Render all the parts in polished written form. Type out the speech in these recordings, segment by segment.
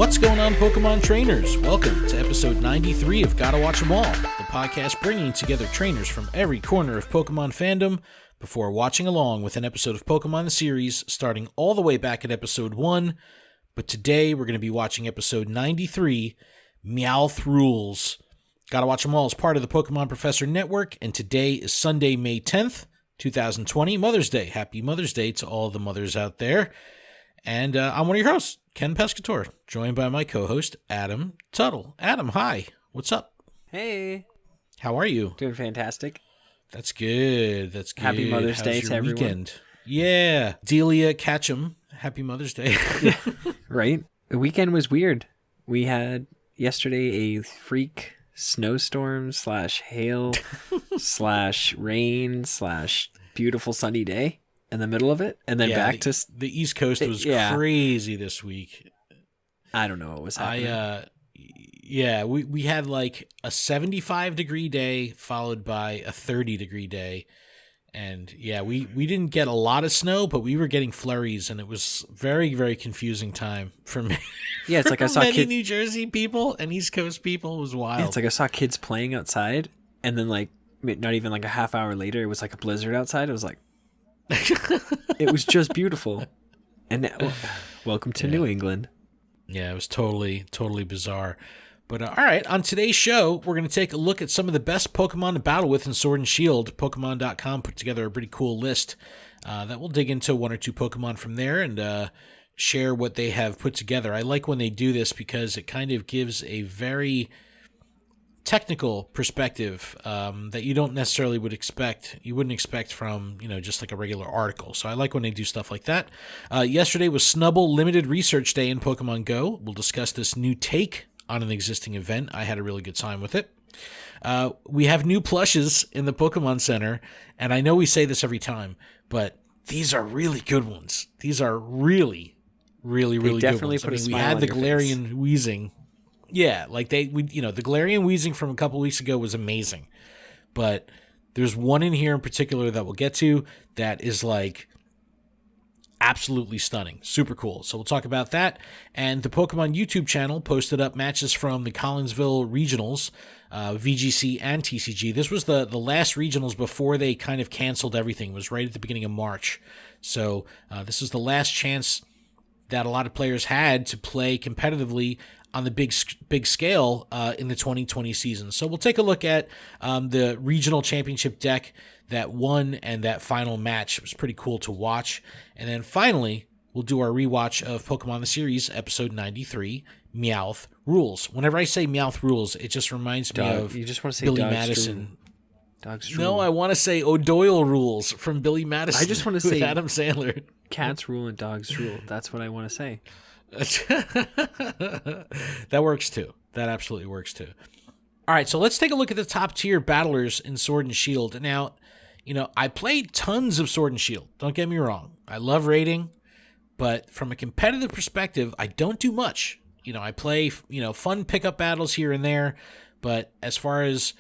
What's going on, Pokemon trainers? Welcome to episode 93 of Gotta Watch 'Em All, the podcast bringing together trainers from every corner of Pokemon fandom before watching along with an episode of Pokemon the series starting all the way back at episode 1. But today we're going to be watching episode 93, Meowth Rules. Gotta Watch 'Em All is part of the Pokemon Professor Network, and today is Sunday, May 10th, 2020, Mother's Day. Happy Mother's Day to all the mothers out there. And I'm one of your hosts, Ken Pescator, joined by my co-host, Adam Tuttle. Adam, hi. What's up? Hey. How are you? Doing fantastic. That's good. That's good. Happy Mother's How's Day your to everyone. weekend? Yeah. Delia Ketchum, happy Mother's Day. Right? The weekend was weird. We had yesterday a freak snowstorm / hail / rain / beautiful sunny day in the middle of it. And then back to... The East Coast was crazy this week. I don't know what was happening. We had like a 75-degree day followed by a 30-degree day. And yeah, we didn't get a lot of snow, but we were getting flurries, and it was very, very confusing time for me. Yeah, it's like I saw New Jersey people and East Coast people. It was wild. Yeah, it's like I saw kids playing outside, and then like not even like a half hour later, it was like a blizzard outside. It was like, it was just beautiful. And now, welcome to New England. Yeah, it was totally, totally bizarre. But all right, on today's show, we're going to take a look at some of the best Pokemon to battle with in Sword and Shield. Pokemon.com put together a pretty cool list that we'll dig into one or two Pokemon from there and share what they have put together. I like when they do this because it kind of gives a very technical perspective that you don't necessarily wouldn't expect from, just like a regular article. So I like when they do stuff like that. Yesterday was Snubbull Limited Research Day in Pokemon Go. We'll discuss this new take on an existing event. I had a really good time with it. We have new plushes in the Pokemon Center, and I know we say this every time, but these are really good ones. These are really, really, really good ones. Put a smile we had on the your Galarian face. Wheezing. Yeah, like the Galarian Wheezing from a couple weeks ago was amazing, but there's one in here in particular that we'll get to that is like absolutely stunning. Super cool. So we'll talk about that. And the Pokemon YouTube channel posted up matches from the Collinsville regionals, VGC and TCG. This was the last regionals before they kind of canceled everything. It was right at the beginning of March. So this is the last chance that a lot of players had to play competitively on the big scale in the 2020 season. So we'll take a look at the regional championship deck that won and that final match. It was pretty cool to watch. And then finally, we'll do our rewatch of Pokemon the Series, episode 93, Meowth Rules. Whenever I say Meowth Rules, it just reminds me of you just want to say Billy Dog's Madison. Dog's No, I want to say O'Doyle Rules from Billy Madison. I just want to with say Adam Sandler. Cats rule and dogs rule. That's what I want to say. That works too. That absolutely works too. All right, so let's take a look at the top tier battlers in Sword and Shield. Now, I played tons of Sword and Shield. Don't get me wrong. I love raiding, but from a competitive perspective, I don't do much. I play, fun pickup battles here and there, but as far as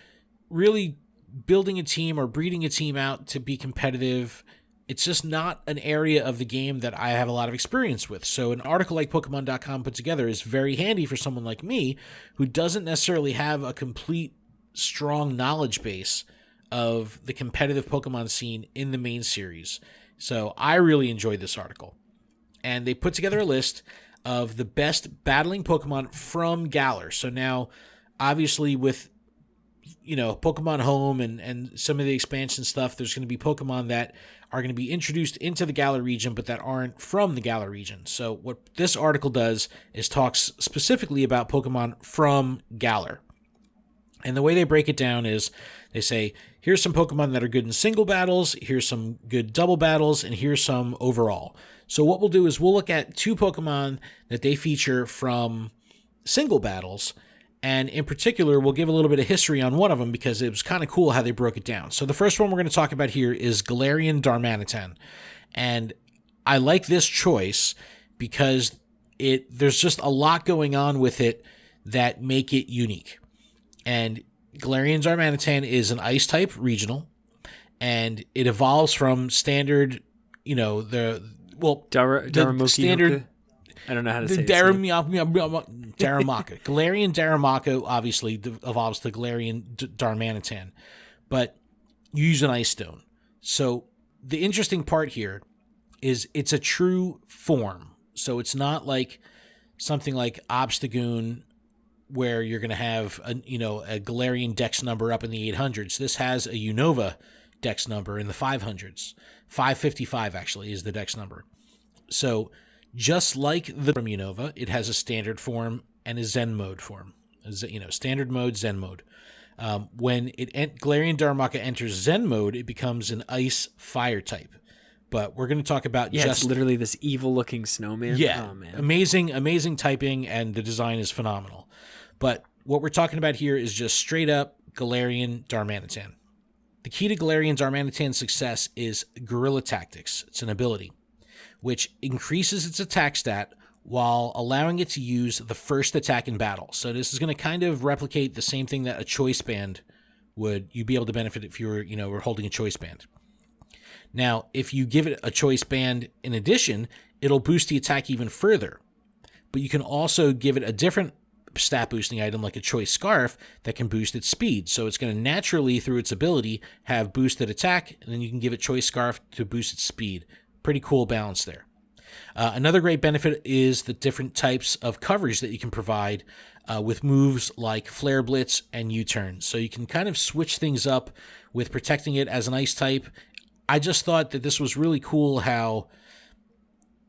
really building a team or breeding a team out to be competitive, it's just not an area of the game that I have a lot of experience with. So an article like Pokemon.com put together is very handy for someone like me who doesn't necessarily have a complete, strong knowledge base of the competitive Pokemon scene in the main series. So I really enjoyed this article. And they put together a list of the best battling Pokemon from Galar. So now, obviously, with Pokemon Home and some of the expansion stuff, there's going to be Pokemon that are going to be introduced into the Galar region, but that aren't from the Galar region. So what this article does is talks specifically about Pokemon from Galar. And the way they break it down is they say, here's some Pokemon that are good in single battles, here's some good double battles, and here's some overall. So what we'll do is we'll look at two Pokemon that they feature from single battles, and in particular, we'll give a little bit of history on one of them because it was kind of cool how they broke it down. So the first one we're going to talk about here is Galarian Darmanitan. And I like this choice because there's just a lot going on with it that make it unique. And Galarian Darmanitan is an ice-type regional, and it evolves from standard, the standard I don't know how to The say Darumaka. Galarian Darumaka obviously evolves to Galarian Darmanitan, but you use an Ice Stone. So the interesting part here is it's a true form. So it's not like something like Obstagoon where you're going to have a Galarian Dex number up in the 800s. This has a Unova Dex number in the 500s. 555 actually is the Dex number. So just like the from Unova, it has a standard form and a Zen mode form. Standard mode, Zen mode. When Galarian Darumaka enters Zen mode, it becomes an Ice Fire type. But we're going to talk about it's literally this evil-looking snowman. Yeah, oh, man. amazing typing, and the design is phenomenal. But what we're talking about here is just straight up Galarian Darmanitan. The key to Galarian Darmanitan's success is Guerrilla Tactics. It's an ability which increases its attack stat while allowing it to use the first attack in battle. So this is going to kind of replicate the same thing that a Choice Band would. You'd be able to benefit if you were holding a Choice Band. Now, if you give it a Choice Band in addition, it'll boost the attack even further. But you can also give it a different stat boosting item like a Choice Scarf that can boost its speed. So it's going to naturally, through its ability, have boosted attack, and then you can give it Choice Scarf to boost its speed. Pretty cool balance there. Another great benefit is the different types of coverage that you can provide with moves like Flare Blitz and U-Turn. So you can kind of switch things up with protecting it as an Ice type. I just thought that this was really cool how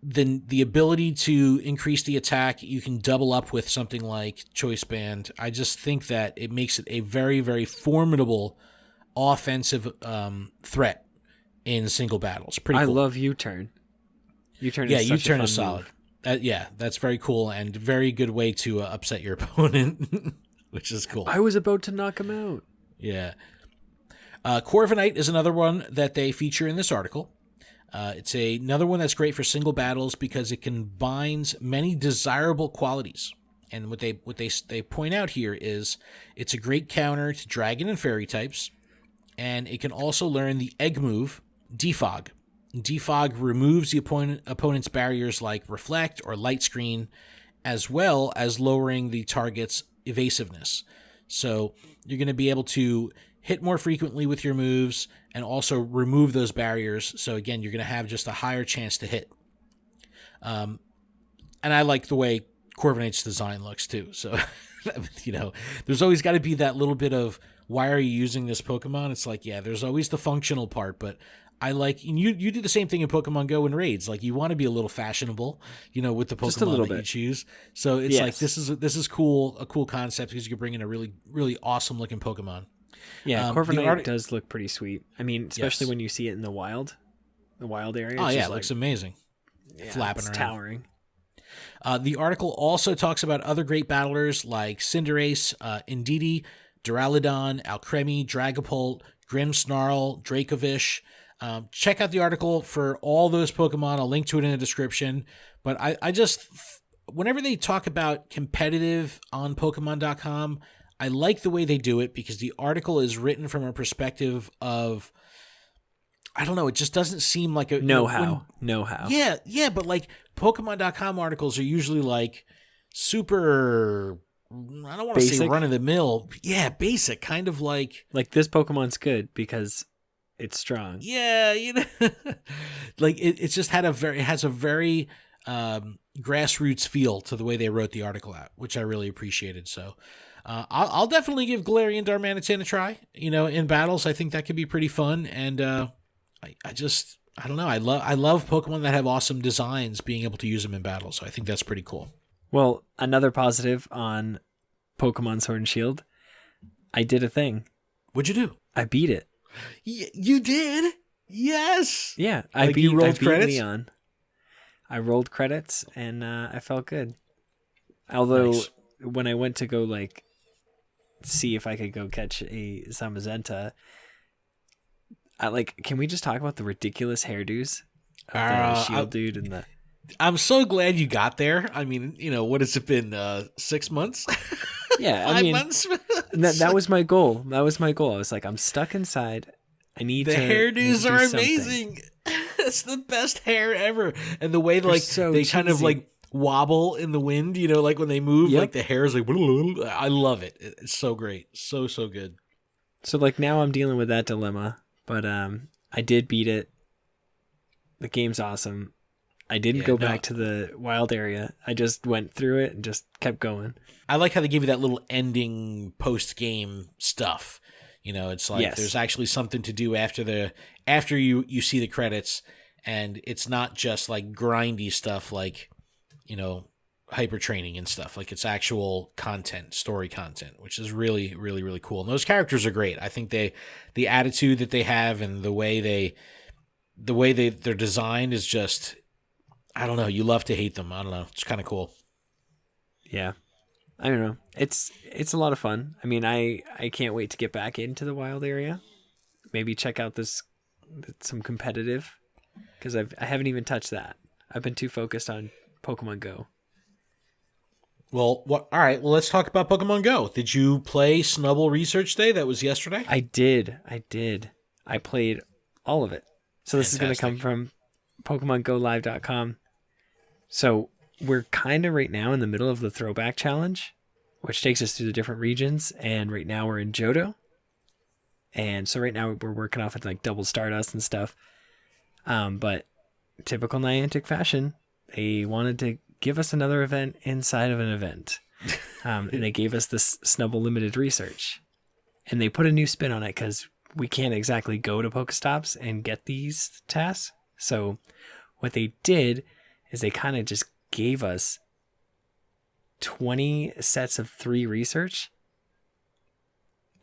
the ability to increase the attack, you can double up with something like Choice Band. I just think that it makes it a very, very formidable offensive threat in single battles. Pretty cool. I love U-Turn. U-Turn is solid. That's very cool and very good way to upset your opponent, which is cool. I was about to knock him out. Yeah. Corviknight is another one that they feature in this article. It's another one that's great for single battles because it combines many desirable qualities. And what they point out here is it's a great counter to dragon and fairy types, and it can also learn the egg move, Defog. Defog removes the opponent's barriers like Reflect or Light Screen, as well as lowering the target's evasiveness. So you're going to be able to hit more frequently with your moves and also remove those barriers. So again, you're going to have just a higher chance to hit. And I like the way Corviknight's design looks too. So, there's always got to be that little bit of, why are you using this Pokemon? It's like, yeah, there's always the functional part, but I like, and you do the same thing in Pokemon Go and raids. Like, you want to be a little fashionable, with the Pokemon that you choose. So it's like, this is cool, a cool concept because you can bring in a really, really awesome looking Pokemon. Yeah, Corviknight does look pretty sweet. I mean, especially when you see it in the wild area. Oh yeah, it looks amazing. Yeah, flapping around. Towering. The article also talks about other great battlers like Cinderace, Indeedee, Duraludon, Alcremie, Dragapult, Grimmsnarl, Dracovish. Check out the article for all those Pokemon. I'll link to it in the description. But I just, whenever they talk about competitive on Pokemon.com, I like the way they do it because the article is written from a perspective of, I don't know, it just doesn't seem like a... Know-how. Yeah, but like Pokemon.com articles are usually like super... I don't want to say run-of-the-mill. Yeah, basic, kind of like... Like, this Pokemon's good because it's strong. Yeah, like it just has a very grassroots feel to the way they wrote the article out, which I really appreciated. So I'll definitely give Galarian Darmanitan a try, in battles. I think that could be pretty fun. And I don't know. I love Pokemon that have awesome designs, being able to use them in battle. So I think that's pretty cool. Well, another positive on Pokemon Sword and Shield, I did a thing. What'd you do? I beat it. You did? Yes. Yeah, I beat credits? Leon. I rolled credits and I felt good. Although when I went to go see if I could go catch a Zamazenta, can we just talk about the ridiculous hairdos of the Shield dude and the... I'm so glad you got there. I mean, what has it been? 6 months? Yeah, 5 months. that was my goal. I was like, I'm stuck inside. I need the hairdos are amazing. It's the best hair ever, and the way they kind of wobble in the wind, like when they move, Yep. like the hair is like, I love it. It's so great. So good. So like now I'm dealing with that dilemma, but I did beat it. The game's awesome. I didn't go back to the wild area. I just went through it and just kept going. I like how they give you that little ending post-game stuff. It's like there's actually something to do after you see the credits, and it's not just like grindy stuff like, hyper training and stuff. Like it's actual content, story content, which is really, really, really cool. And those characters are great. I think the attitude that they have and the way they're designed is just, I don't know. You love to hate them. I don't know. It's kind of cool. Yeah. I don't know. It's a lot of fun. I mean, I can't wait to get back into the wild area. Maybe check out some competitive, because I haven't even touched that. I've been too focused on Pokemon Go. Well, all right. Well, let's talk about Pokemon Go. Did you play Snubbull Research Day? That was yesterday. I did. I played all of it. So this is going to come from PokemonGoLive.com. So we're kind of right now in the middle of the Throwback Challenge, which takes us through the different regions. And right now we're in Johto. And so right now we're working off at like double Stardust and stuff. But typical Niantic fashion, they wanted to give us another event inside of an event. And they gave us this Snubbull Limited Research. And they put a new spin on it because we can't exactly go to Pokestops and get these tasks. So what they did is they kind of just gave us 20 sets of 3 research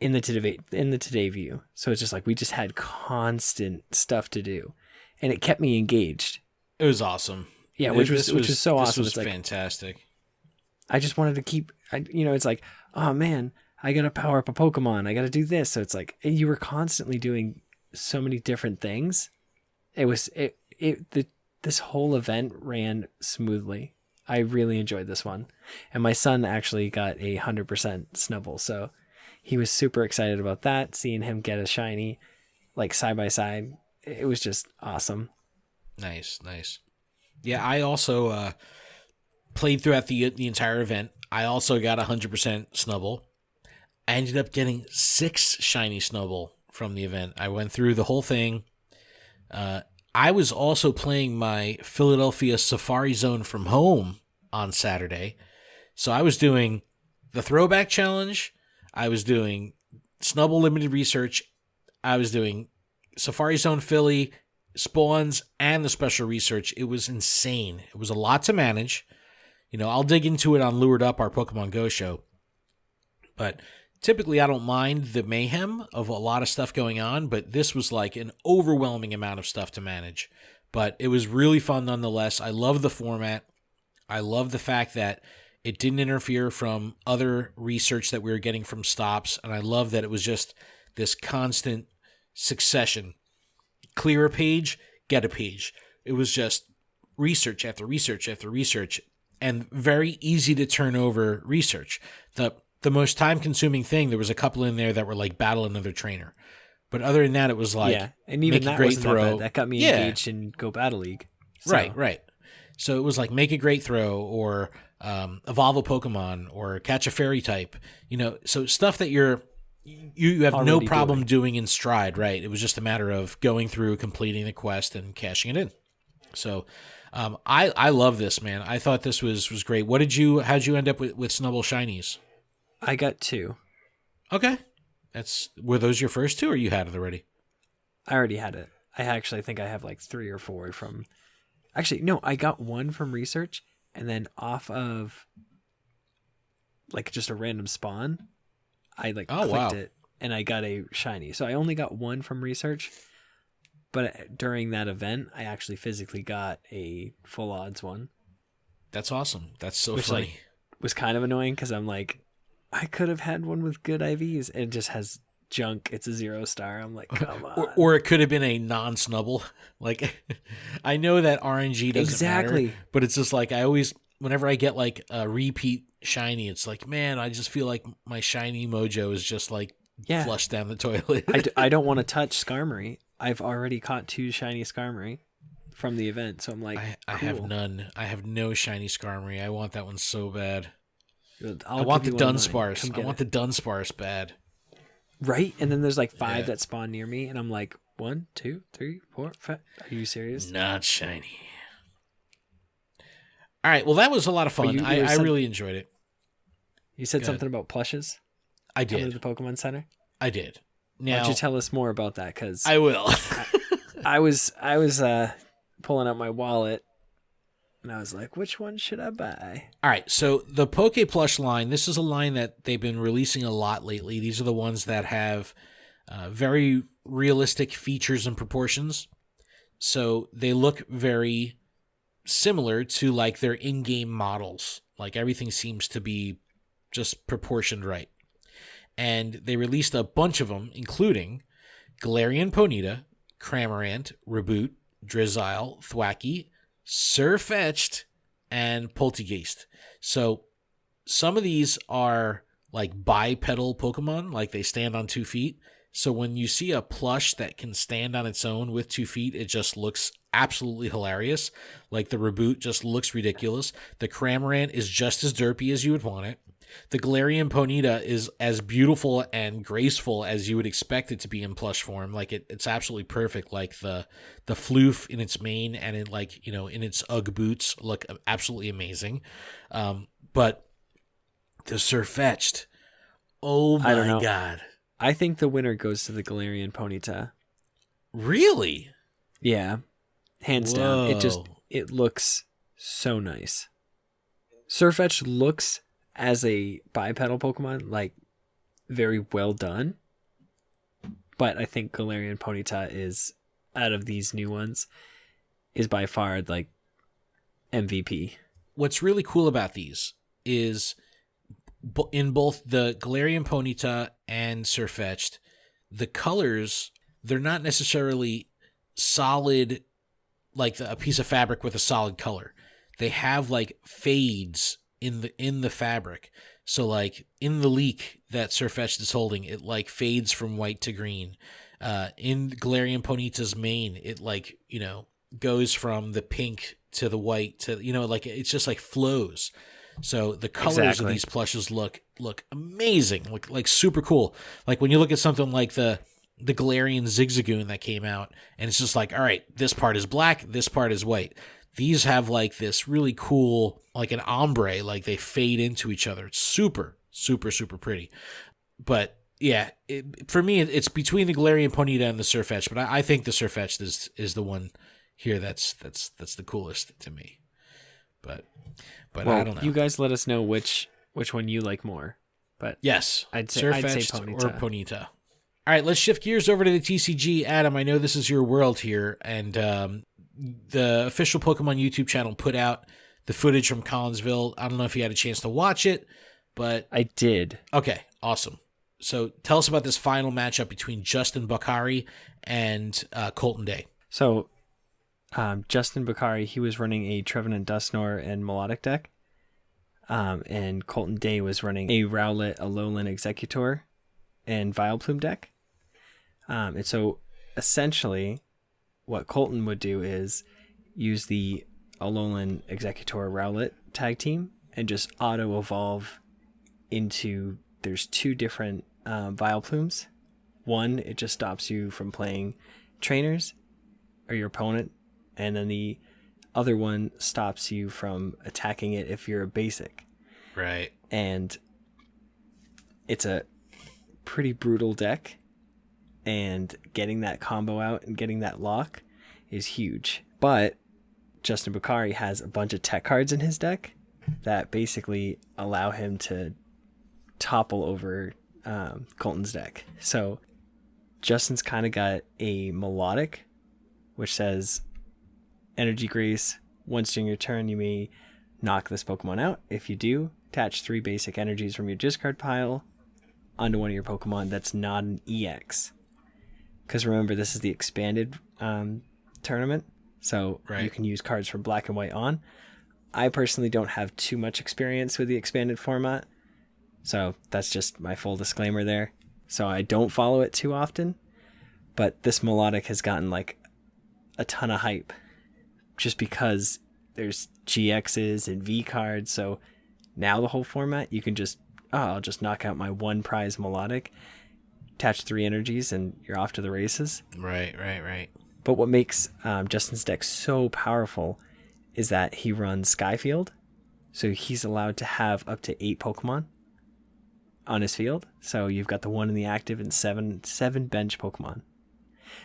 in the today view. So it's just like we just had constant stuff to do, and it kept me engaged. It was awesome. Yeah, which was so awesome. This was fantastic. I just wanted to keep. It's like, oh man, I gotta power up a Pokemon. I gotta do this. So it's like you were constantly doing so many different things. This whole event ran smoothly. I really enjoyed this one. And my son actually got 100% Snubbull. So he was super excited about that, seeing him get a shiny, like side by side. It was just awesome. Nice. Yeah, I also played throughout the entire event. I also got 100% Snubbull. I ended up getting 6 shiny Snubbull from the event. I went through the whole thing. I was also playing my Philadelphia Safari Zone from home on Saturday. So I was doing the Throwback Challenge. I was doing Snubbull Limited Research. I was doing Safari Zone Philly, spawns, and the special research. It was insane. It was a lot to manage. I'll dig into it on Lured Up, our Pokemon Go show. But typically I don't mind the mayhem of a lot of stuff going on, but this was like an overwhelming amount of stuff to manage. But it was really fun nonetheless. I love the format. I love the fact that it didn't interfere from other research that we were getting from stops, and I love that it was just this constant succession. Clear a page, get a page. It was just research after research after research, and very easy to turn over research. The most time-consuming thing, there was a couple in there that were like battle another trainer. But other than that, it was like, yeah, and even make that a great wasn't throw. that bad. That got me engaged in Go Battle League. So. Right. So it was like make a great throw, or evolve a Pokemon, or catch a fairy type. So stuff that you have already no problem doing in stride, right? It was just a matter of going through, completing the quest, and cashing it in. So I love this, man. I thought this was great. How'd you end up with Snubbull Shinies? I got 2. Okay. Were those your first 2, or you had it already? I already had it. I actually think I have like 3 or 4 from... Actually, no, I got 1 from research, and then off of like just a random spawn, I clicked it, and I got a shiny. So I only got 1 from research, but during that event, I actually physically got a full odds one. That's awesome. That's so funny. Was kind of annoying because I'm like, I could have had one with good IVs, and it just has junk. It's a 0-star. I'm like, come on. Or it could have been a non-Snubbull. Like, I know that RNG doesn't matter, but it's just like whenever I get like a repeat shiny, it's like, man, I just feel like my shiny mojo is just like flushed down the toilet. I don't want to touch Skarmory. I've already caught 2 shiny Skarmory from the event. So I'm like, I have none. I have no shiny Skarmory. I want that one so bad. I want the Dunsparce. I want the Dunsparce bad. Right? And then there's like 5 that spawn near me, and I'm like, 1, 2, 3, 4, 5. Are you serious? Not shiny. All right. Well, that was a lot of fun. I really enjoyed it. You said something about plushes? I did. Coming to the Pokemon Center? I did. Now, why don't you tell us more about that? Because I will. I was pulling out my wallet, and I was like, which one should I buy? All right, so the Poke Plush line, this is a line that they've been releasing a lot lately. These are the ones that have very realistic features and proportions. So they look very similar to like their in-game models. Like everything seems to be just proportioned right. And they released a bunch of them, including Galarian Ponyta, Cramorant, Reboot, Drizzile, Thwackey, Sirfetch'd, and Poltegeist. So some of these are like bipedal Pokemon, like they stand on 2 feet. So when you see a plush that can stand on its own with 2 feet, it just looks absolutely hilarious. Like the Reboot just looks ridiculous. The Cramorant is just as derpy as you would want it. The Galarian Ponyta is as beautiful and graceful as you would expect it to be in plush form. Like it's absolutely perfect. Like the floof in its mane and in its Ugg boots look absolutely amazing. But the Sirfetch'd, oh my god! I think the winner goes to the Galarian Ponyta. Really? Yeah, hands down. It looks so nice. Sirfetch'd looks, as a bipedal Pokemon, like very well done. But I think Galarian Ponyta is, out of these new ones, is by far like MVP. What's really cool about these is in both the Galarian Ponyta and Sirfetch'd, the colors, they're not necessarily solid, like a piece of fabric with a solid color. They have like fades in the fabric. So like in the leak that Sirfetch'd is holding, it like fades from white to green. In Galarian Ponyta's mane, it like, goes from the pink to the white to, like it's just like flows. So the colors of these plushes look amazing, look like super cool. Like when you look at something like the Galarian Zigzagoon that came out, and it's just like, all right, this part is black, this part is white. These have like this really cool, like an ombre, like they fade into each other. It's super, super, super pretty. But yeah, for me, it's between the Galarian Ponyta and the Sirfetch'd. But I think the Sirfetch'd is the one here that's the coolest to me. But I don't know. You guys let us know which one you like more. But yes, I'd say Ponyta. Or Ponyta. All right, let's shift gears over to the TCG. Adam, I know this is your world here, and the official Pokemon YouTube channel put out the footage from Collinsville. I don't know if you had a chance to watch it, but I did. Okay, awesome. So tell us about this final matchup between Justin Bakari and Colton Day. So Justin Bakari, he was running a Trevenant Dusknoir and Melodic deck. And Colton Day was running a Rowlet, Alolan Executor, and Vileplume deck. And so essentially what Colton would do is use the Alolan Executor Rowlet tag team and just auto-evolve into, there's 2 different Vileplumes. One, it just stops you from playing trainers or your opponent, and then the other one stops you from attacking it if you're a basic. Right. And it's a pretty brutal deck, and getting that combo out and getting that lock is huge. But Justin Bakari has a bunch of tech cards in his deck that basically allow him to topple over Colton's deck. So Justin's kind of got a Melodic, which says Energy Grace, once during your turn you may knock this Pokemon out. If you do, attach 3 basic energies from your discard pile onto one of your Pokemon that's not an EX. Because remember, this is the expanded tournament, so You can use cards from Black and White on. I personally don't have too much experience with the expanded format, so that's just my full disclaimer there. So I don't follow it too often, but this Melodic has gotten like a ton of hype just because there's GXs and V cards. So now the whole format, you can just, I'll just knock out my one prize melodic, attach 3 energies, and you're off to the races. Right. But what makes Justin's deck so powerful is that he runs Skyfield. So he's allowed to have up to 8 Pokemon on his field. So you've got the 1 in the active and seven bench Pokemon.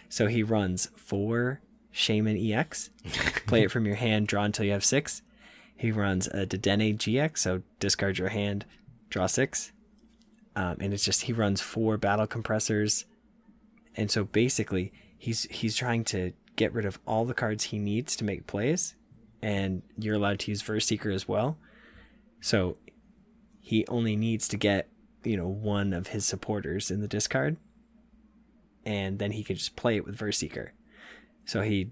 So he runs 4 Shaman EX, play it from your hand, draw until you have 6. He runs a Dedenne GX, so discard your hand, draw 6. And it's just, he runs 4 Battle Compressors. And so basically, he's trying to get rid of all the cards he needs to make plays. And you're allowed to use Verse Seeker as well. So he only needs to get, one of his supporters in the discard. And then he can just play it with Verse Seeker. So he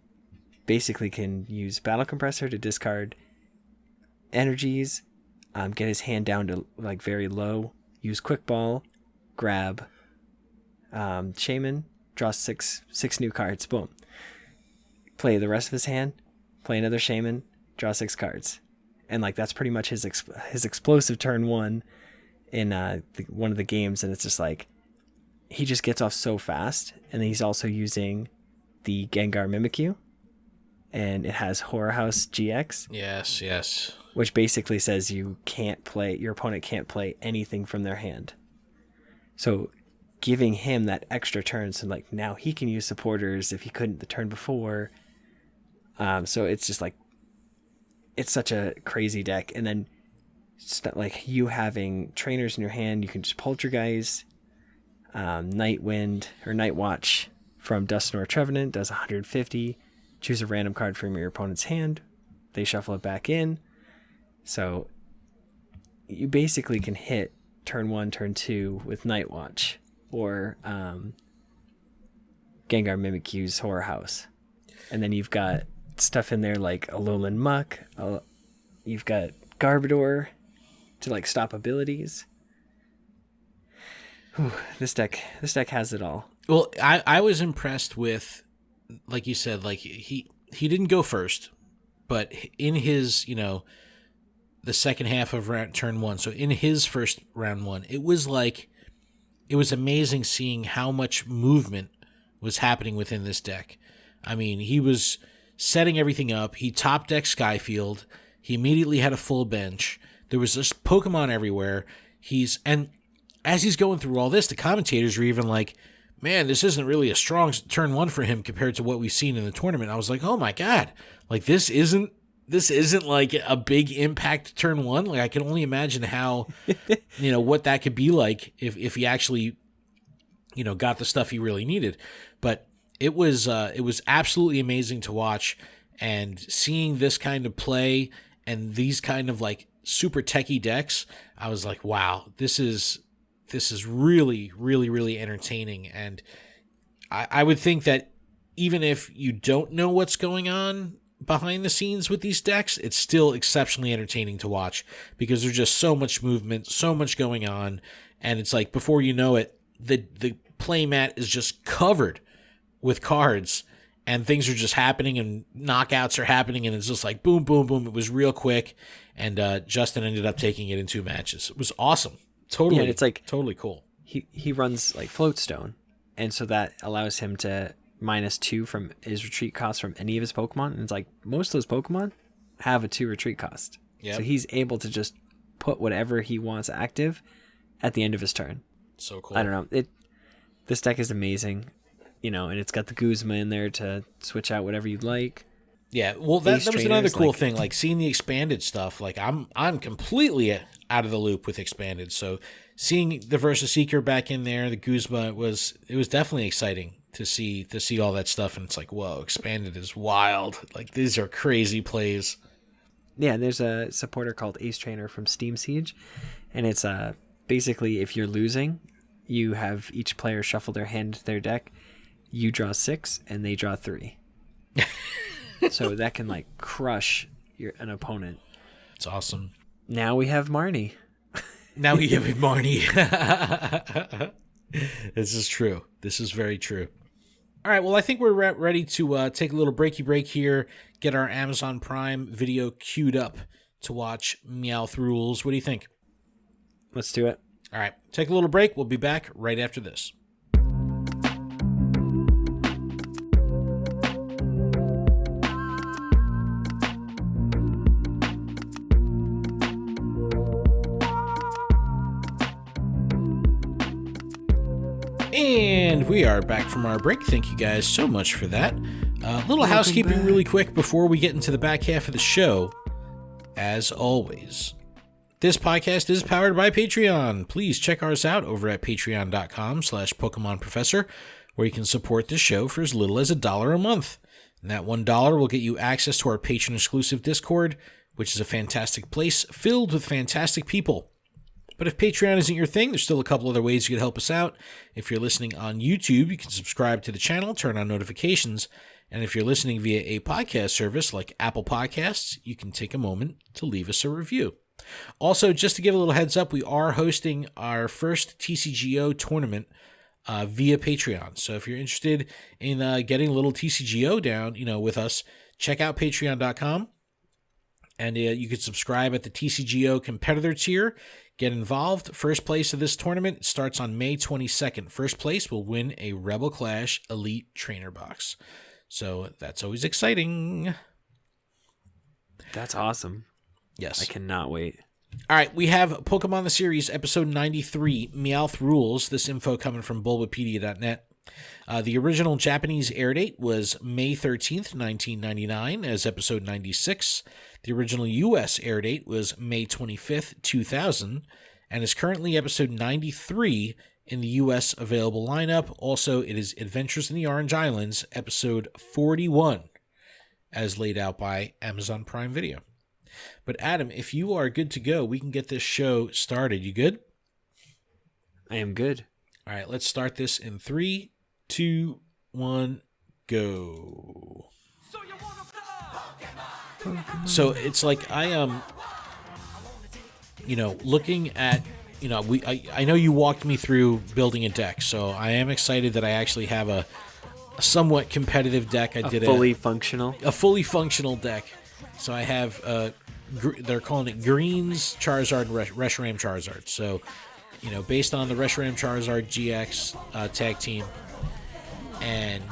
basically can use Battle Compressor to discard energies, get his hand down to like very low, use Quick Ball, grab Shaman, draw six new cards, boom. Play the rest of his hand, play another Shaman, draw 6 cards. And like that's pretty much his explosive turn 1 in one of the games. And it's just like, he just gets off so fast. And then he's also using the Gengar Mimikyu, and it has Horror House GX. Yes. Which basically says your opponent can't play anything from their hand. So giving him that extra turn, so like now he can use supporters if he couldn't the turn before. So it's just like, it's such a crazy deck. And then like you having trainers in your hand, you can just Poltergeist, Night Wind or Night Watch from Dusknoir Trevenant does 150. Choose a random card from your opponent's hand. They shuffle it back in. So you basically can hit turn 1, turn 2 with Night Watch or Gengar Mimikyu's Horror House. And then you've got stuff in there like Alolan Muck. You've got Garbodor to like stop abilities. Whew, this deck has it all. Well, I was impressed with, like you said, like he didn't go first, but in his, the second half of turn 1, so in his first round 1, it was amazing seeing how much movement was happening within this deck. I mean, he was setting everything up. He top decked Skyfield. He immediately had a full bench. There was just Pokemon everywhere. And as he's going through all this, the commentators were even like, man, this isn't really a strong turn 1 for him compared to what we've seen in the tournament. I was like, oh my God, like this isn't like a big impact turn 1. Like I can only imagine how, what that could be like if he actually, got the stuff he really needed. But it was absolutely amazing to watch, and seeing this kind of play and these kind of like super techie decks, I was like, wow, this is really, really, really entertaining. And I would think that even if you don't know what's going on behind the scenes with these decks, it's still exceptionally entertaining to watch because there's just so much movement, so much going on. And it's like, before you know it, the play mat is just covered with cards and things are just happening and knockouts are happening. And it's just like, boom, boom, boom. It was real quick. And Justin ended up taking it in 2 matches. It was awesome. Totally. Yeah, it's like totally cool. He runs like Floatstone, and so that allows him to -2 from his retreat cost from any of his Pokemon. And it's like most of those Pokemon have a 2 retreat cost. Yep. So he's able to just put whatever he wants active at the end of his turn. So cool. I don't know. This deck is amazing, and it's got the Guzma in there to switch out whatever you'd like. Yeah, well, that was another cool thing. Like seeing the expanded stuff. Like I'm completely out of the loop with expanded. So seeing the Versus Seeker back in there, the Guzma, it was definitely exciting to see all that stuff. And it's like, whoa, expanded is wild. Like these are crazy plays. Yeah, there's a supporter called Ace Trainer from Steam Siege, and it's basically if you're losing, you have each player shuffle their hand into their deck. You draw 6, and they draw 3. So that can like crush an opponent. It's awesome. Now we have Marnie. This is true. This is very true. All right, well, I think we're ready to take a little breaky break here, get our Amazon Prime video queued up to watch Meowth Rules. What do you think? Let's do it. All right, take a little break. We'll be back right after this. And we are back from our break. Thank you guys so much for that. Little housekeeping really quick before we get into the back half of the show. As always, this podcast is powered by Patreon. Please check ours out over at patreon.com/PokemonProfessor, where you can support this show for as little as $1 a month. And that $1 will get you access to our patron-exclusive Discord, which is a fantastic place filled with fantastic people. But if Patreon isn't your thing, there's still a couple other ways you can help us out. If you're listening on YouTube, you can subscribe to the channel, turn on notifications. And if you're listening via a podcast service like Apple Podcasts, you can take a moment to leave us a review. Also, just to give a little heads up, we are hosting our first TCGO tournament via Patreon. So if you're interested in getting a little TCGO down, with us, check out patreon.com. And you can subscribe at the TCGO competitor tier. Get involved. First place of this tournament starts on May 22nd. First place will win a Rebel Clash Elite Trainer Box. So that's always exciting. That's awesome. Yes. I cannot wait. All right, we have Pokemon the Series, episode 93, Meowth Rules. This info coming from Bulbapedia.net. The original Japanese air date was May 13th, 1999, as episode 96. The original U.S. air date was May 25th, 2000, and is currently episode 93 in the U.S. available lineup. Also, it is Adventures in the Orange Islands, episode 41, as laid out by Amazon Prime Video. But Adam, if you are good to go, we can get this show started. You good? I am good. All right, let's start this in 3, 2, 1, go. So it's like I am, looking at, I know you walked me through building a deck, so I am excited that I actually have a somewhat competitive deck. I did a fully functional deck. So I have they're calling it Greens Charizard and Reshiram Charizard. So, based on the Reshiram Charizard GX tag team and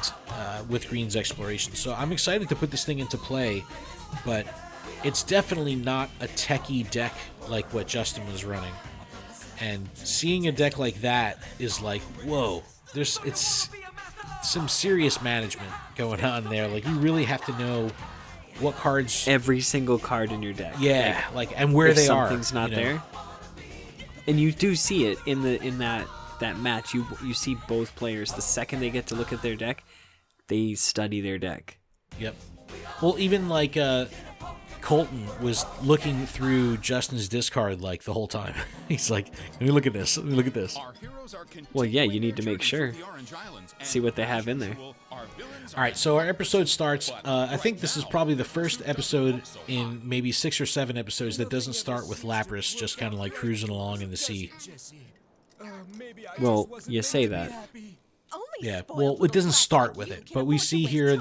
with Green's Exploration. So I'm excited to put this thing into play, but it's definitely not a techie deck like what Justin was running. And seeing a deck like that is like, whoa, it's some serious management going on there. Like, you really have to know what cards, every single card in your deck. Yeah, and where they are. Something's not there. And you do see it in that match. You see both players, the second they get to look at their deck, they study their deck. Yep. Well, even Colton was looking through Justin's discard the whole time. He's like, let me look at this. Well, yeah, you need to make sure. See what they have in there. All right, so our episode starts. I think this is probably the first episode in maybe 6 or 7 episodes that doesn't start with Lapras just kind of cruising along in the sea. Well, you say that. Yeah, well, it doesn't start with it, but we see here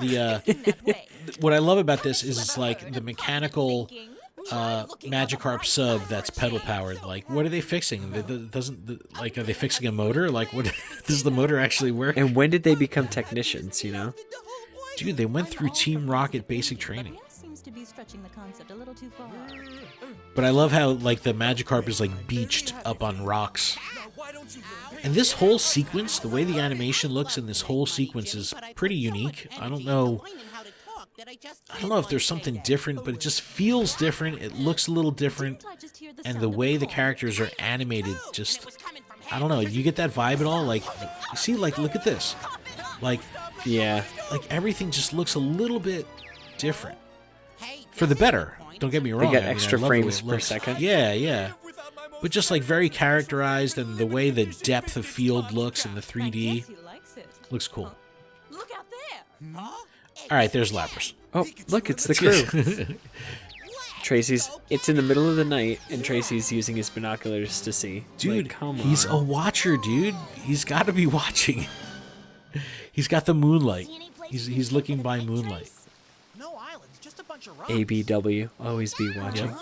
what I love about this is it's the mechanical Magikarp sub that's pedal powered. What are they fixing? Are they fixing a motor? What does the motor actually work? And when did they become technicians? Dude, they went through Team Rocket basic training. But I love how the Magikarp is beached up on rocks. And this whole sequence, the way the animation looks in this whole sequence is pretty unique. I don't know if there's something different, but it just feels different. It looks a little different. And the way the characters are animated, I don't know. You get that vibe at all? You see, look at this. Yeah. Everything just looks a little bit different. For the better. Don't get me wrong. They got extra frames per second. Yeah. But just very characterized, and the way the depth of field looks in the 3D looks cool. Look out there. All right, there's Lapras. Oh, look, it's the crew. It's in the middle of the night, and Tracy's using his binoculars to see. Dude, come on. He's a watcher, dude. He's got to be watching. He's got the moonlight. He's looking by moonlight. No islands, just a bunch of rocks. ABW, always be watching. Yep.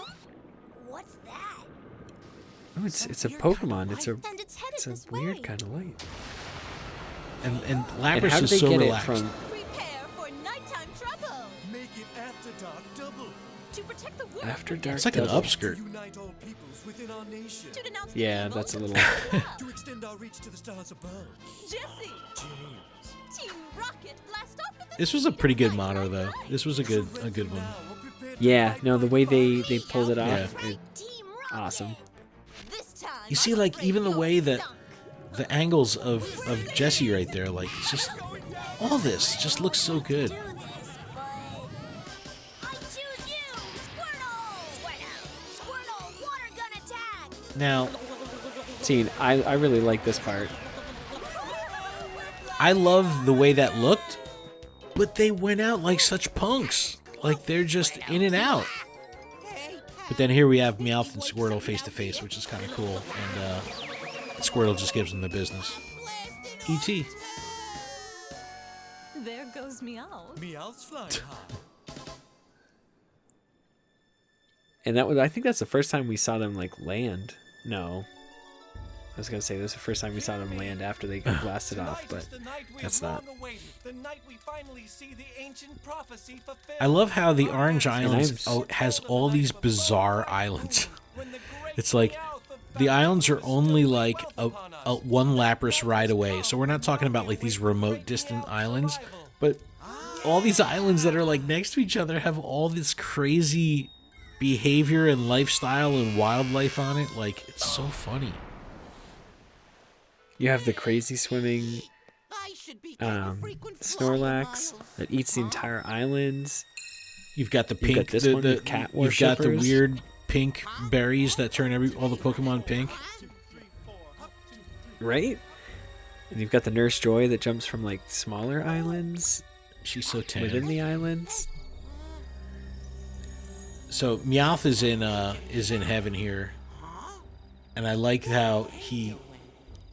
What's that? Oh, it's a Pokemon. It's a And it's headed it's a this weird way. kind of light. And And Lapras how did is they so get relaxed. it from? Prepare for nighttime trouble. Make it after dark double. To protect the world. After from dark It's like an double. upskirt. Unite all peoples within our nation. To denounce the Yeah, evil that's a to little- protect the To love. extend our reach to the stars above. Jesse, James. Team Rocket, blast off with the This was a pretty good motto, though. This was a good one. Yeah, no, the way they pulled it off, Yeah. it, Team awesome. Rocket. This time, You see, I'm like, afraid even the you're way that sunk. the angles of Jesse right there, like, it's just all this just looks so good. Do this, but I choose you, Squirtle. Squirtle, water gun attack. Now, See, I really like this part. I love the way that looked, but they went out like such punks. Like, they're just in and out. But then here we have Meowth and Squirtle face to face, which is kind of cool. And Squirtle just gives them the business. E.T. There goes Meowth. Meowth's flying high. And that was, I think that's the first time we saw them like land. No. I was gonna say this was the first time we saw them land after they got blasted off, but that's not. The night we finally see the ancient prophecy fulfilled. I love how the Orange I'm Islands has all these bizarre islands. It's like the islands are only like a one Lapras ride away. So we're not talking about like these remote distant islands, but all these islands that are like next to each other have all this crazy behavior and lifestyle and wildlife on it. Like, it's so funny. You have the crazy swimming Snorlax that eats the entire islands. You've got the You've got pink, this the, one the- with cat you've got the worshippers. weird pink berries that turn all the Pokemon pink. Right? And you've got the Nurse Joy that jumps from like smaller islands She's so tan. within the islands. So Meowth is in heaven here, and I like how he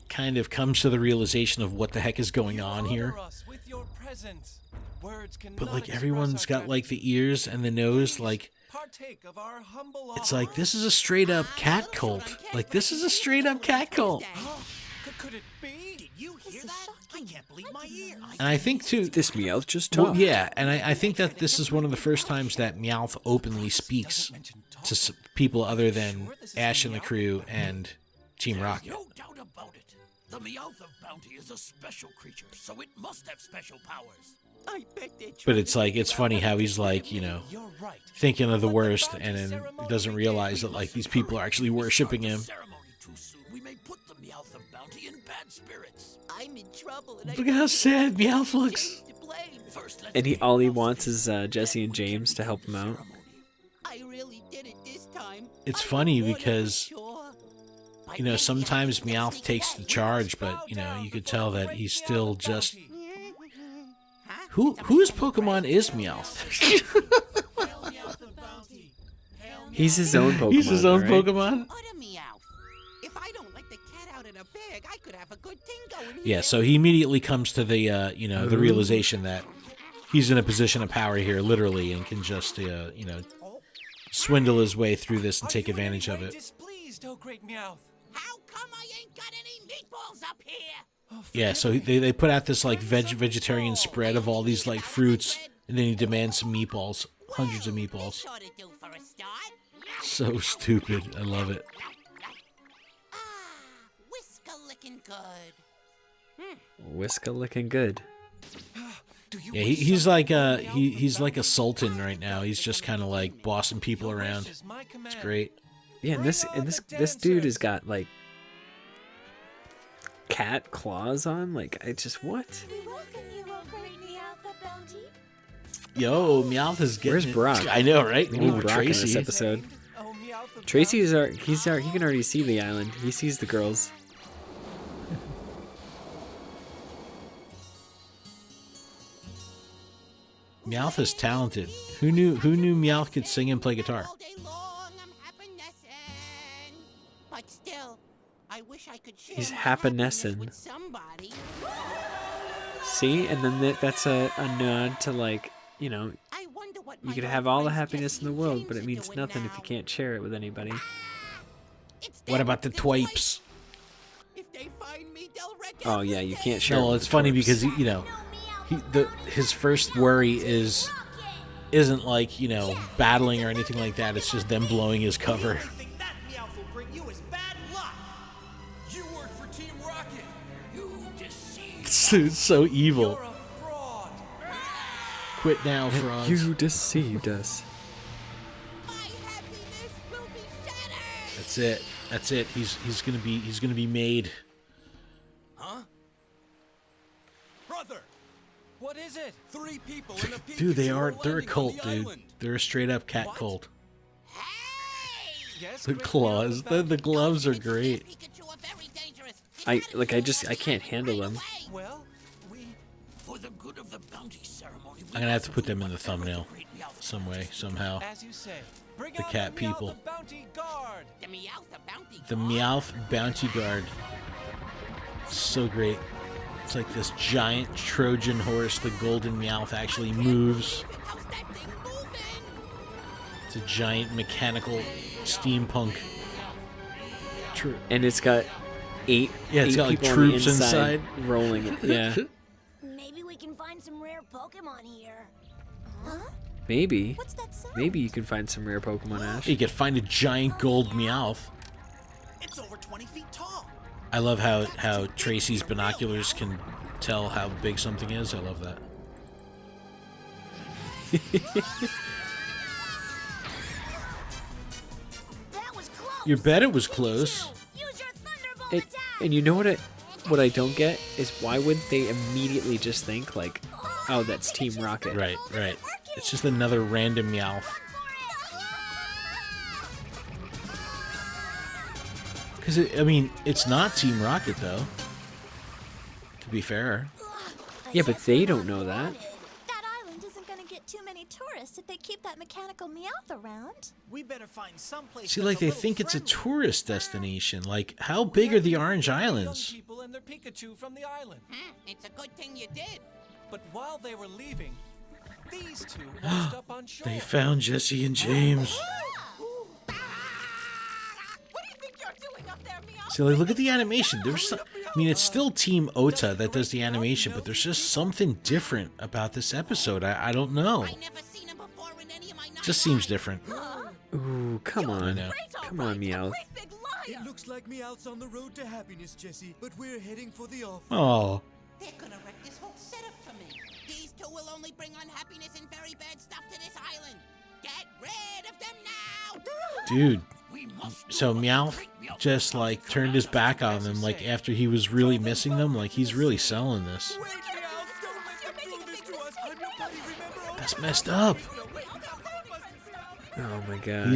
kind of comes to the realization of what the heck is going on here. But like everyone's got like the ears and the nose, like it's like this is a straight up cat cult. Like this is a straight up cat cult. Could it be? Did you hear that? I can't believe my ears. And I think too, This Meowth just well, talked. yeah, and I think that this is one of the first times that Meowth openly speaks to people other than Ash and the crew and Team Rocket. No doubt about it. The Meowth of Bounty is a special creature, so it must have special powers. I bet they But it's like, it's funny how he's like, you know, You're right. thinking of the worst and then doesn't realize that like these people are actually worshiping him. Ceremony too soon. We may put the Meowth of Bounty in bad spirits. I'm in trouble and Look at how sad Meowth looks. to blame. First, let's And make all he Meowth's wants is Jesse and James to help him out. ceremony. I really did it this time. It's I funny wanted because, sure. you know, sometimes Meowth takes the charge, but, you know, you could tell that he's still just... Whose Pokemon is Meowth? He's his own Pokemon. He's his own right? Pokemon? Utter Meowth. If I don't let the cat out of the bag, I could have a good thing going Yeah, here. so he immediately comes to the, you know, the realization that he's in a position of power here, literally, and can just, you know, swindle his way through this and take advantage of it. Displeased, oh great Meowth. How come I ain't got any meatballs up here? Yeah, so they put out this, like, vegetarian spread of all these, like, fruits, and then he demands some meatballs. Hundreds of meatballs. Sure to do for a start. So stupid. I love it. Ah, whisker licking good. Whisker looking good. Yeah, he's like he's like a sultan right now. He's just kind of like bossing people around. It's great. Yeah, and this dude has got like cat claws on. Like I just what? We welcome you, oh great Meowth of Bounty. Yo, Meowth is getting Where's it. Brock? I know, right? We need Ooh, Brock in this Tracy. episode. Oh, Meowth of Tracy's he can already see the island. He sees the girls. Meowth is talented. Who knew Meowth could sing and play guitar? All day long, I'm happinessing. But still, I wish I could share He's my happinessing. happiness with somebody. See, and then that's a nod to, like, you know, I wonder what you my could old have all the friends happiness in Jesse the and world, James but it are means doing nothing if you now. can't share it with anybody. It's What them, about the it's twipes? If they find me, they'll wreck Oh yeah, you everything. can't share. No, it it's with funny twerps. because you know, his first worry isn't like, you know, battling or anything like that. It's just them blowing his cover. The only thing that Meowth will bring you is bad luck. You work for Team Rocket. You deceive. It's so evil. You're a fraud. Quit now, frauds. You deceived us. My happiness will be shattered. That's it. That's it. He's gonna be made. Huh? Brother, what is it? 3 people in a Pikachu Dude, they're a landing on cult, the dude. island. They're a straight up cat What? cult. Yes, The great claws, Meowth the gloves are great. Pikachu are very dangerous. I can't handle them. Well, we For the good of the bounty ceremony, I'm gonna have to put them in the thumbnail, some way, somehow. as you say. Bring The on cat the people. Meowth Bounty Guard. The Meowth, the bounty. The guard. Meowth Bounty Guard. So great. It's like this giant Trojan horse. The golden Meowth actually moves. How's that thing moving? It's a giant mechanical steampunk. And it's got eight. Yeah, it's eight got, like, people on the troops inside. rolling it. Yeah, Maybe we can find some rare Pokemon here. Huh? maybe. What's that sound? Maybe you can find some rare Pokemon, Ash. You could find a giant gold Meowth. It's over 20 feet tall. I love how Tracy's binoculars can tell how big something is. I love that. That was close. You bet it was close. Use your Thunderbolt It, attack. and you know what I don't get is why would they immediately just think like, oh, that's Team Rocket? Right, right. It's just another random Meowth. Because, I mean, it's not Team Rocket, though. To be fair. Yeah, but they don't know that. That island isn't going to get too many tourists if they keep that mechanical Meowth around. We better find someplace. See, that's like, a they little think it's a friendly. tourist destination. Like, how big are the Orange Young Islands? people and their Pikachu from the island. It's a good thing you did. But while they were leaving, these two washed up on shore. They found Jesse and James. What do you think you're doing up there, Meowth? See, like, look at the animation. There's some, I mean, it's still Team Ota that does the animation, but there's just something different about this episode. I don't know. I never seen him before in any of my Just seems different. Ooh, come on, know. come on, Meowth. Big liar. It looks like Meowth's on the road to happiness, Jesse, but we're heading for the office. Oh, They're gonna wreck this whole setup for me. These two will only bring unhappiness and very bad stuff to this island. Get rid of them now! dude. We must So know what Meowth great Meowth just, like, turned his back on them, like, after he was really missing them. Like, he's really selling this. Wait, Meowth, don't let them do this to us. I'm your buddy, remember? That's messed up. Oh my gosh.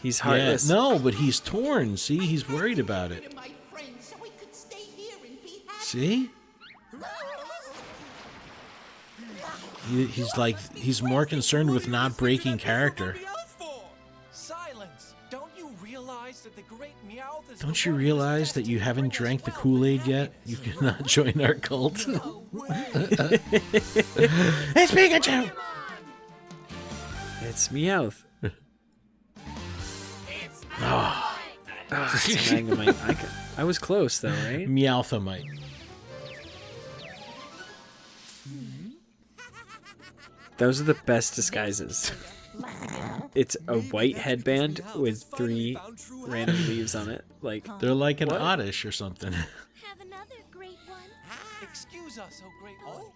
He's heartless. Yeah, no, but he's torn. See, he's worried about it. My friends, so we could stay here and be happy. See? He's more concerned with not breaking character. Silence! Don't you realize that the great Meowth is Don't the you one realize who's that you destined to haven't bring us drank the wealth Kool-Aid and yet? You happiness? cannot join our cult. It's Pikachu! It's Meowth. Oh, It's Magnemite. I was close though, right? Meowthomite. Those are the best disguises. It's a white headband with 3 random leaves on it. Like, They're like an What? oddish or something. Have another great one. Excuse us, oh great one.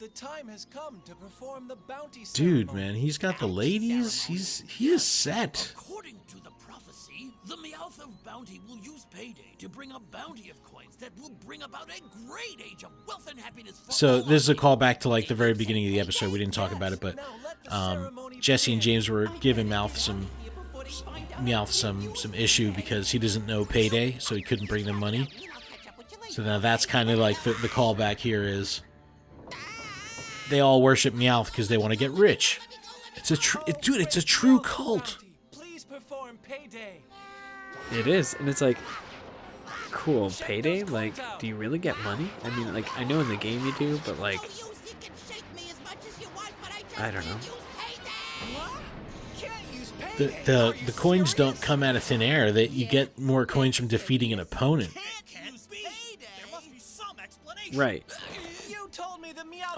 The time has come to perform the bounty Dude, ceremony. man, he's got the ladies. He is set. According to the prophecy, the Meowth of Bounty will use payday to bring a bounty of coins that will bring about a great age of wealth and happiness for So all this is a of you. callback to like the very beginning of the episode. We didn't talk about it, but Now let the ceremony Jesse and begin. James were giving Meowth some issue because he doesn't know payday, so he couldn't bring them money. So now that's kind of like the callback here is they all worship Meowth because they want to get rich. It's a dude. It's a true cult. Please perform payday. it is. And it's like, cool. Payday? Like, do you really get money? I mean, like, I know in the game you do, but like, I don't know. The coins don't come out of thin air. That you get more coins from defeating an opponent. Right.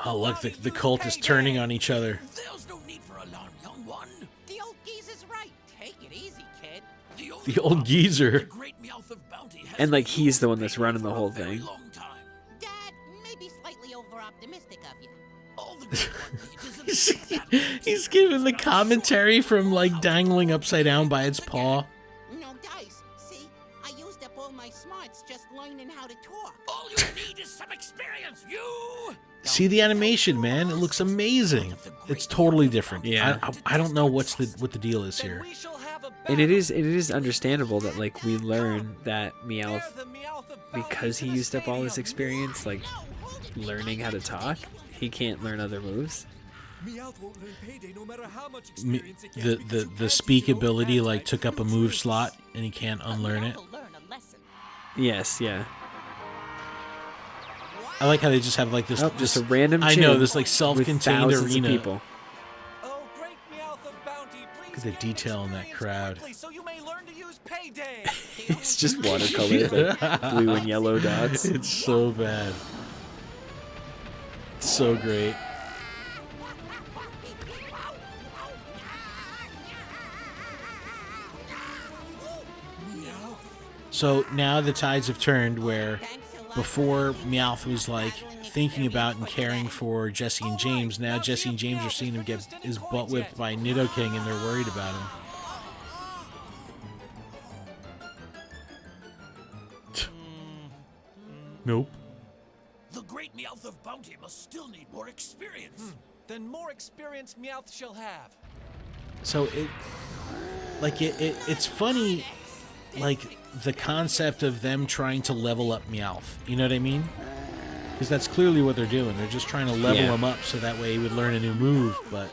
Oh, look, the cult is turning on each other. There's no need for alarm, young one. The old geezer's right. Take it easy, kid. The old geezer. The great Meowth of Bounty has And like, he's the one been that's running the for a whole very thing. long time. Dad, maybe slightly over-optimistic of you. All the great one needs is a big battle. He's giving the commentary from like dangling upside down by its paw. No dice. See, I used up all my smarts just learning how to talk. All you need is some experience. You. See the animation, man. It looks amazing. It's totally different. Yeah. I don't know what the deal is here. And it is understandable that like we learn that Meowth, because he used up all his experience, like learning how to talk, he can't learn other moves. Meowth won't learn Payday no matter how much Me- experience it gets. the speak ability like took up a move slot and he can't unlearn it. Yes, yeah. I like how they just have like this. Oh, just a random. I know gym this like with self-contained thousands arena. of people. Oh, great Meowth of Bounty, please Look at the gain detail in that experience crowd. quickly so you may learn to use Payday. It's just watercolor, like blue and yellow dots. It's so bad. It's so great. So now the tides have turned where before Meowth was like thinking about and caring for Jesse and James, now Jesse and James are seeing him get his butt whipped by Nidoking and they're worried about him. Nope. The great Meowth of Bounty must still need more experience. Then more experience Meowth shall have. So it's funny, like the concept of them trying to level up Meowth. You know what I mean? Because that's clearly what they're doing. They're just trying to level Yeah. him up so that way he would learn a new move. But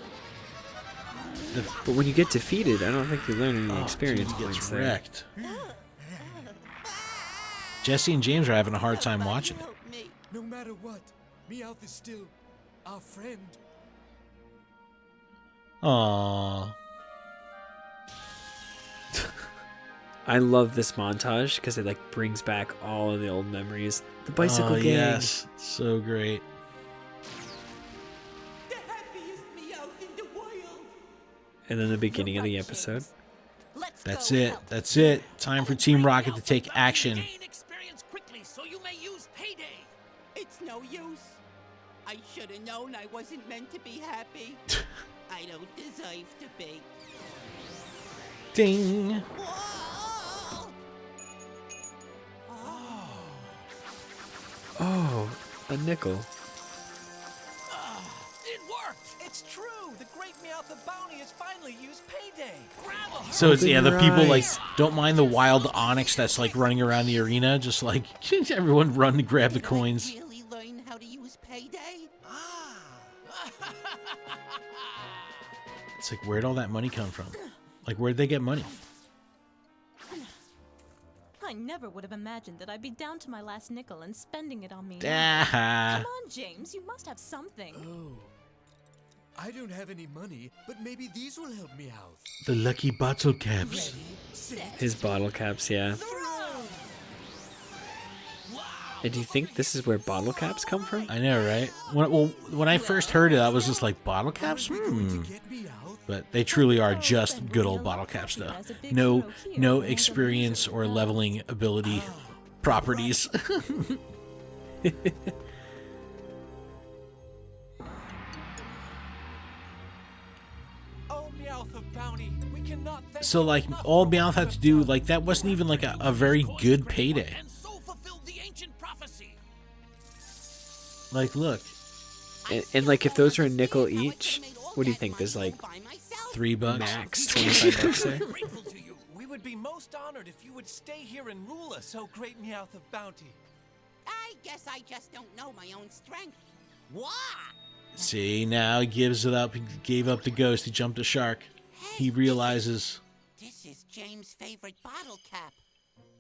But when you get defeated, I don't think you learn any oh, experience dude, he points gets there. wrecked. Jesse and James are having a hard time watching it. No matter what, Meowth is still our friend. Aww. I love this montage because it like brings back all of the old memories. The bicycle gang. Yes, so great. The happiest Meowth in the world. And then the beginning of the episode. That's it. That's it. Time for Team Rocket to take action. Gain experience quickly so you may use Payday. It's no use. I should have known I wasn't meant to be happy. I don't deserve to be. Ding. Whoa! Oh, a nickel. It worked. It's true. The great Meowth of Bounty has finally used Payday. Grab a So it's, Open yeah, the your people like eyes. don't mind the wild onyx that's like running around the arena, just like everyone run to grab the Did I coins. really learn how to use Payday? It's like, where'd all that money come from? Like, where'd they get money? I never would have imagined that I'd be down to my last nickel and spending it on me. Ah, Come on, James, you must have something. Oh. I don't have any money, but maybe these will help me out. the lucky bottle caps. His bottle caps, yeah. And do you think this is where bottle caps come from? I know, right? When I first heard it, I was just like, bottle caps? Hmm. Get me out. But they truly are just good old bottle caps, though. No experience or leveling ability properties. Oh, Meowth of Bounty, we cannot thank So, like, all Meowth had to do, like, that wasn't even, like, a very good payday. and so fulfilled the ancient prophecy. Like, look, And like, if those are a nickel each, what do you think? There's like $3. max 25 bucks there. Grateful to you. We would be most honored if you would stay here and rule us, oh great Meowth of Bounty. I guess I just don't know my own strength. What? See, now he gives it up. He gave up the ghost. He jumped a shark. He realizes. This is James' favorite bottle cap.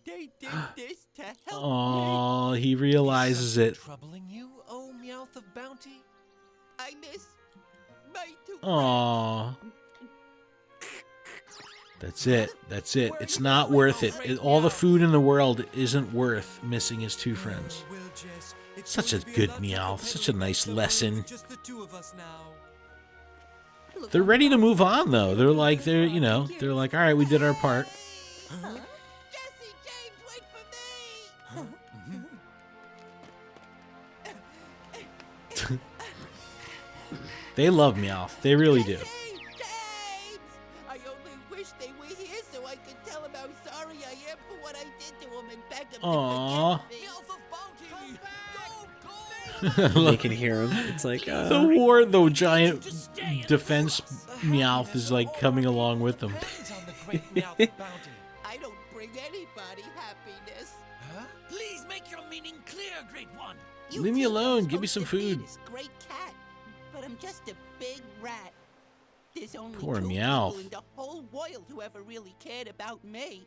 They did this to help Oh, he realizes it. Troubling you, oh Meowth of Bounty? I miss my two Aw. That's it. That's it. It's not worth it. All the food in the world isn't worth missing his two friends. Well, Jess, it's Such a going to be good lovely Meowth. to Such a nice so lesson. Just the two of us now. They're ready to move on, though. They're like, they're like, all right, we did our part. Jesse James, wait for me! They love Meowth. They really do. James! I only wish they were here so I could tell them how sorry I am for what I did to them and beg them Aw. to forgive me. Meowth of Bounty! Go, They can hear him. It's like, The giant defense Meowth is like coming along with them. Depends on the great Meowth of Bounty. I don't bring anybody happiness. Huh? Please make your meaning clear, Great One. You Leave me two are alone. Give me supposed some to be food. this great cat, but I'm just a big rat. There's only Poor two Meowth. people in the whole world who ever really cared about me.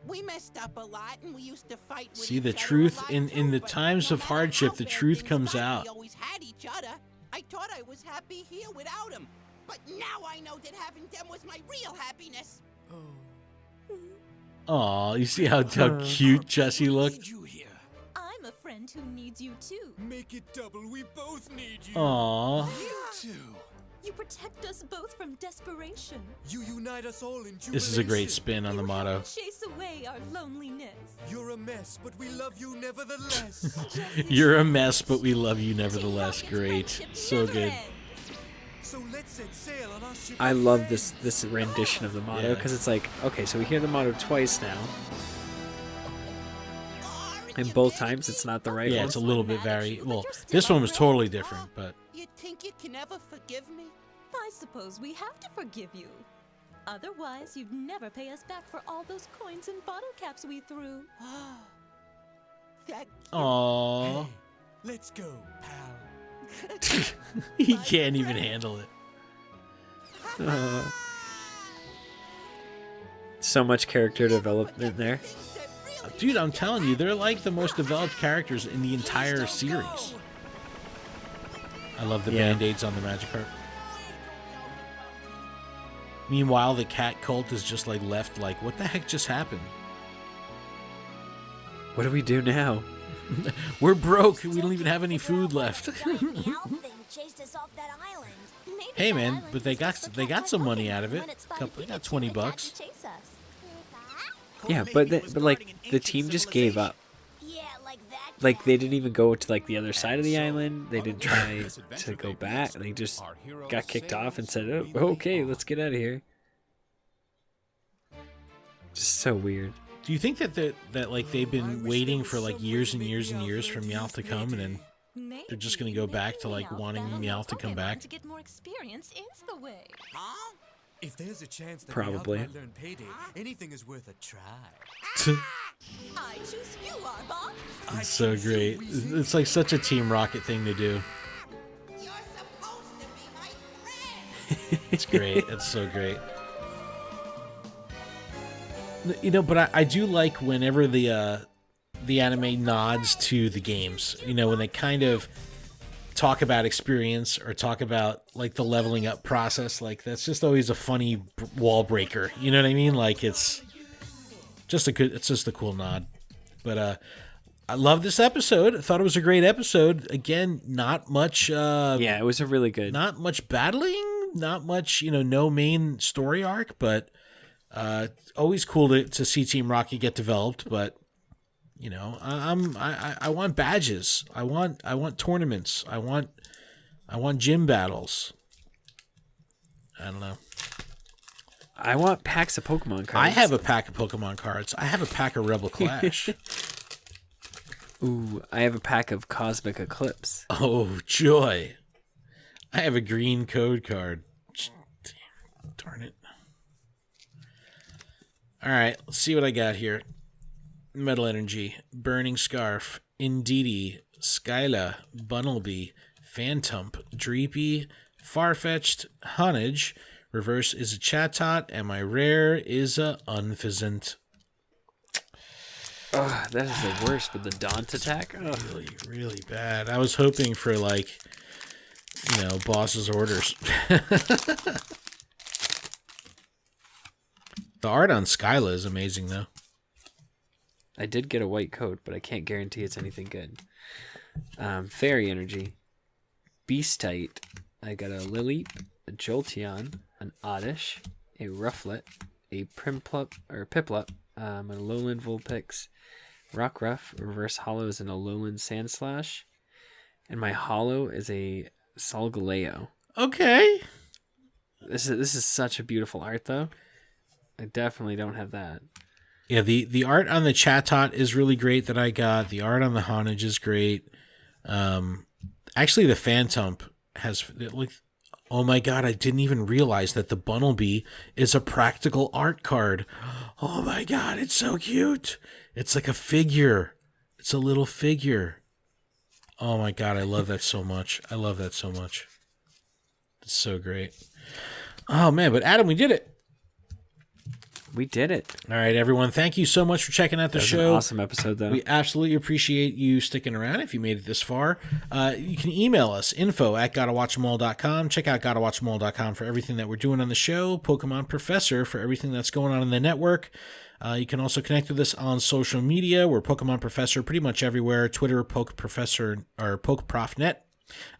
We messed up a lot, and we used to fight with See, the each other a truth lot in too, the but times no of matter hardship, how the bad truth things comes got, out. We always had each other. I thought I was happy here without him, but now I know that having them was my real happiness. Aw, you see how cute Jessie looked? Need you here. I'm a friend who needs you too. Make it double. We both need you. Aw. You two. You protect us both from desperation. You unite us all in jubilation. This is a great spin on the You motto. help chase away our loneliness. You're a mess, but we love you nevertheless. You're a mess, but we love you nevertheless. Great. So good. So let's set sail on our ship. I love this rendition of the motto Yeah. because it's like, okay, so we hear the motto twice now, and both times it's not the right Yeah, one. it's a little bit well, this one was totally different, but You think you can ever forgive me? I suppose we have to forgive you. Otherwise, you'd never pay us back for all those coins and bottle caps we threw. Thank aw. Let's go, pal. He can't even handle it. So much character development there. Dude, I'm telling you, they're like the most developed characters in the entire series. I love the Yeah. band-aids on the Magikarp. Meanwhile, the cat cult is just like left like, what the heck just happened? What do we do now? We're broke. We don't even have any food left. Hey man, but they got some money out of it. They got $20. Yeah, but like the team just gave up. Yeah, like that. Like they didn't even go to like the other side of the island. They didn't try to go back. They just got kicked off and said, "Oh, okay, let's get out of here." Just so weird. Do you think that like they've been waiting for like years and years and years for Meowth to come, and then they're just gonna go back to like wanting Meowth to come back? To get more experience is the way. Huh? If there's a chance that Probably. Meowth might learn payday, anything is worth a try. I choose you, Arbok. It's so great. It's like such a Team Rocket thing to do. You're supposed to be my friend. It's great. It's so great. You know, but I do like whenever the anime nods to the games. You know, when they kind of talk about experience or talk about like the leveling up process. Like that's just always a funny wall breaker. You know what I mean? Like it's just a cool nod. But I love this episode. I thought it was a great episode. Again, not much. Yeah, it was a really good. Not much battling. Not much. No main story arc. But always cool to see Team Rocket get developed. But I want badges. I want tournaments. I want gym battles. I don't know. I want packs of Pokemon cards. I have a pack of Pokemon cards. I have a pack of Rebel Clash. Ooh, I have a pack of Cosmic Eclipse. Oh, joy. I have a green code card. Darn it. All right, let's see what I got here. Metal Energy, Burning Scarf, Indeedee, Skyla, Bunnelby, Phantump, Dreepy, Farfetch'd, Honage, Reverse is a Chatot, and my rare is a Unfizzant. Oh, that is the worst with the Daunt attack. Oh. Really, really bad. I was hoping for, like, you know, boss's orders. The art on Skyla is amazing, though. I did get a white coat, but I can't guarantee it's anything good. Fairy Energy. Beastite. I got a Lileep, a Jolteon, an Oddish, a Rufflet, a Piplup, a Lowland Vulpix, Rockruff, Reverse Hollows, and a Lowland Sandslash. And my Hollow is a Solgaleo. Okay. This is such a beautiful art, though. I definitely don't have that. Yeah, the art on the Chatot is really great that I got. The art on the Honage is great. Actually, the Phantump has, like, oh my god, I didn't even realize that the Bunnelby is a practical art card. Oh my god, it's so cute. It's like a figure. It's a little figure. Oh my god, I love that so much. I love that so much. It's so great. Oh man, but Adam, we did it. We did it. All right, everyone. Thank you so much for checking out the That was show. an awesome episode, though. We absolutely appreciate you sticking around if you made it this far. You can email us, info@gottawatchemall.com. Check out gottawatchemall.com for everything that we're doing on the show. Pokemon Professor for everything that's going on in the network. You can also connect with us on social media. We're Pokemon Professor pretty much everywhere. Twitter, PokeProfessor, or PokeProfNet.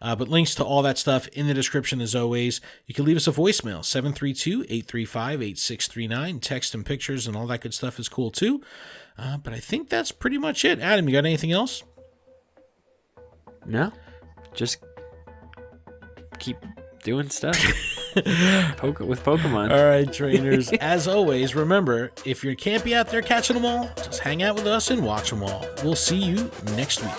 But links to all that stuff in the description as always. You can leave us a voicemail, 732-835-8639. Text and pictures and all that good stuff is cool too. But I think that's pretty much it. Adam, you got anything else? No. Just keep doing stuff with Pokemon. All right, trainers. As always, remember, if you can't be out there catching them all, just hang out with us and watch them all. We'll see you next week.